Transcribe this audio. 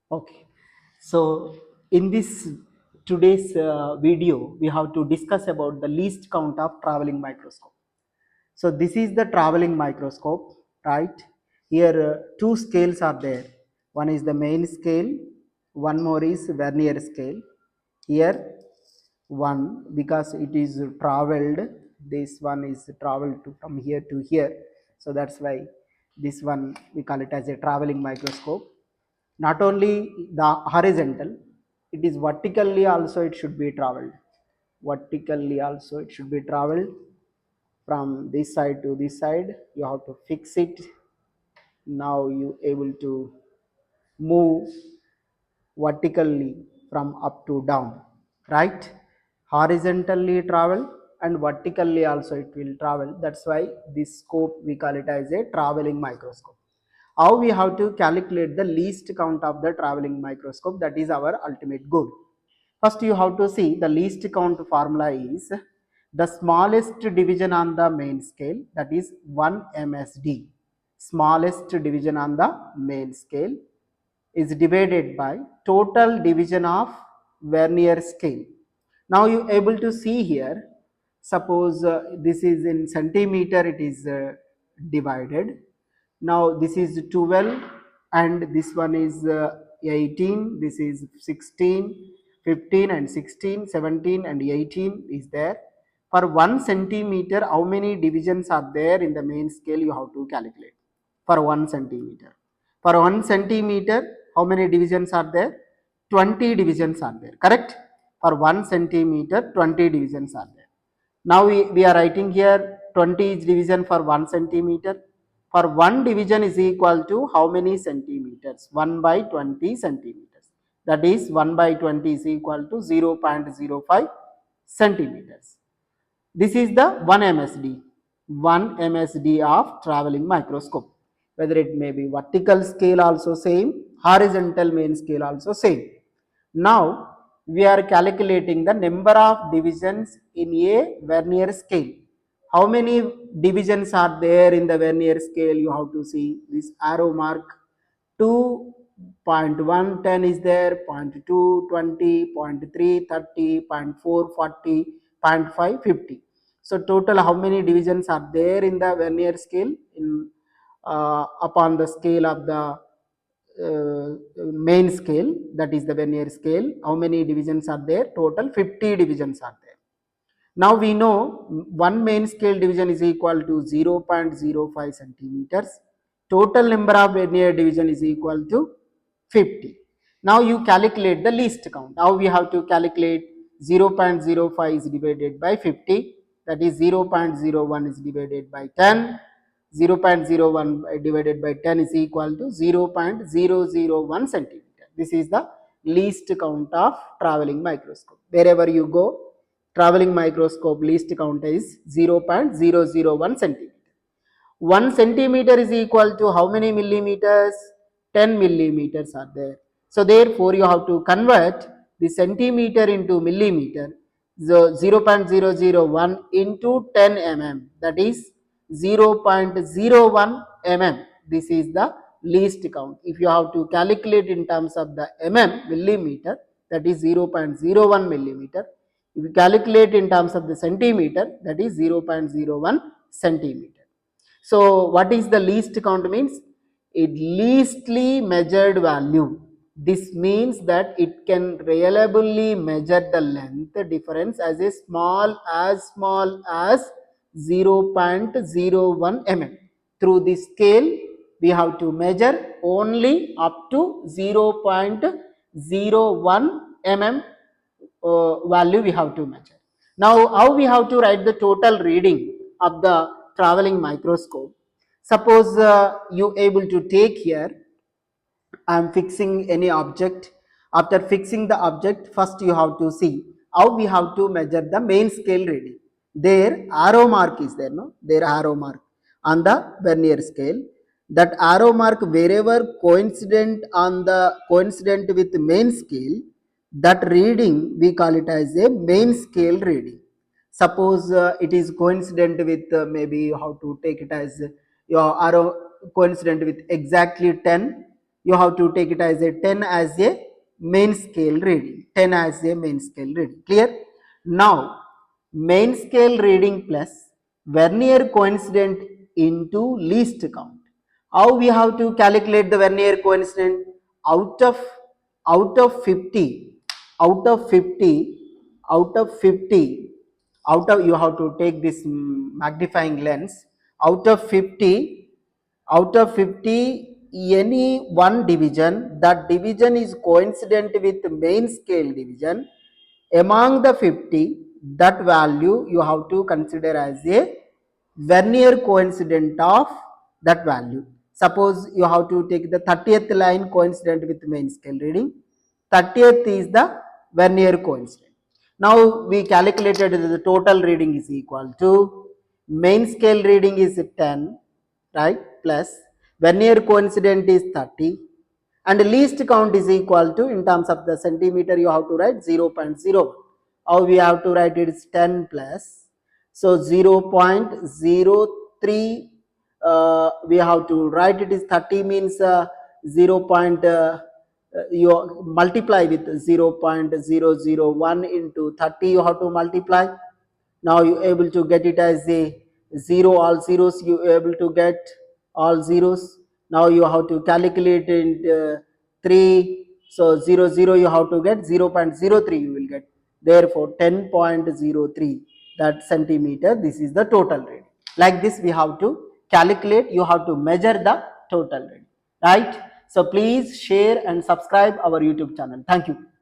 Okay. So in this today's video, we have to discuss about the least count of traveling microscope. So this is the traveling microscope, right? Here two scales are there. One is the main scale, one more is vernier scale. Here one, because it is traveled, this one is traveled to from here to here. So that's why this one we call it as a traveling microscope. Not only the horizontal, it is vertically also it should be traveled. Vertically also it should be traveled from this side to this side. You have to fix it. Now you able to move vertically from up to down, right? Horizontally travel and vertically also it will travel. That's why this scope we call it as a traveling microscope. How we have to calculate the least count of the traveling microscope, that is our ultimate goal. First you have to see the least count formula is the smallest division on the main scale, that is 1 MSD. Smallest division on the main scale is divided by total division of vernier scale. Now you able to see here, suppose this is in centimeter, it is divided. Now this is 12 and this one is 18, this is 16, 15 and 16, 17 and 18 is there. For 1 centimeter, how many divisions are there in the main scale you have to calculate for 1 centimeter. For 1 centimeter, how many divisions are there? 20 divisions are there, correct? For 1 centimeter, 20 divisions are there. Now we are writing here 20 is division for 1 centimeter. For 1 division is equal to how many centimeters? 1 by 20 centimeters. That is 1 by 20 is equal to 0.05 centimeters. This is the 1 MSD. 1 MSD of traveling microscope. Whether it may be vertical scale also same, horizontal main scale also same. Now we are calculating the number of divisions in a vernier scale. How many divisions are there in the vernier scale? You have to see this arrow mark. 2.110 is there, 0.2 20, 0.3 30, 0.4 40, 0.5 50. So total how many divisions are there in the vernier scale in upon the scale of the main scale, that is the vernier scale? How many divisions are there? Total 50 divisions are there. Now we know one main scale division is equal to 0.05 centimeters. Total number of vernier division is equal to 50. Now you calculate the least count. Now we have to calculate 0.05 is divided by 50, that is 0.01 is divided by 10. 0.01 divided by 10 is equal to 0.001 centimeter. This is the least count of traveling microscope. Wherever you go, traveling microscope least count is 0.001 centimeter. 1 centimeter is equal to how many millimeters? 10 millimeters are there. So therefore you have to convert the centimeter into millimeter. So 0.001 into 10 mm, that is 0.01 mm. This is the least count. If you have to calculate in terms of the mm, millimeter, that is 0.01 millimeter. If you calculate in terms of the centimeter, that is 0.01 centimeter. So what is the least count means? It leastly measured value. This means that it can reliably measure the length difference as small as 0.01 mm. Through this scale, we have to measure only up to 0.01 mm value we have to measure. Now, how we have to write the total reading of the traveling microscope? Suppose you able to take here, I am fixing any object. After fixing the object, first you have to see how we have to measure the main scale reading. There arrow mark is there, no? There arrow mark on the vernier scale. That arrow mark wherever coincident with main scale, that reading we call it as a main scale reading. Suppose it is coincident with maybe you have to take it as your arrow coincident with exactly 10. you have to take it as a 10 as a main scale reading. 10 as a main scale reading. Clear? Now, main scale reading plus vernier coincident into least count. How we have to calculate the vernier coincident? Out of 50, out of 50, out of 50, out of, you have to take this magnifying lens. Out of 50, out of 50, any one division, that division is coincident with main scale division. Among the 50, that value you have to consider as a vernier coincident of that value. Suppose you have to take the 30th line coincident with main scale reading. 30th is the vernier coincident. Now we calculated the total reading is equal to main scale reading is 10, right, plus vernier coincident is 30, and least count is equal to, in terms of the centimeter, you have to write 0.01. How we have to write it is 10 plus, so 0.03, we have to write it is 30 means 0. You multiply with 0.001 into 30, you have to multiply. Now you able to get it as a 0, all zeros you able to get all zeros. Now you have to calculate it 3, so 0 you have to get 0.03 you will get, therefore 10.03 that centimeter, this is the total reading. Like this we have to calculate, you have to measure the total reading, right? So please share and subscribe our YouTube channel. Thank you.